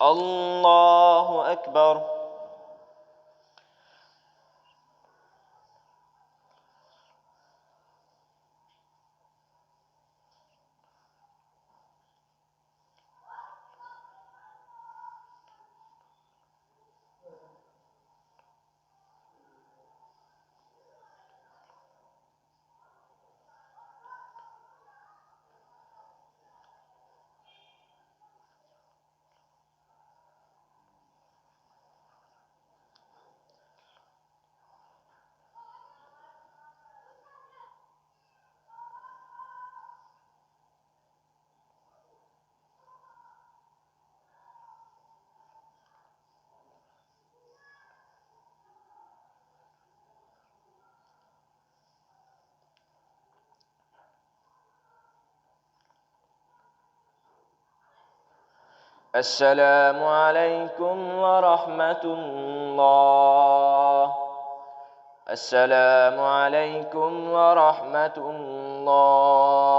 الله أكبر. السلام عليكم ورحمة الله. السلام عليكم ورحمة الله.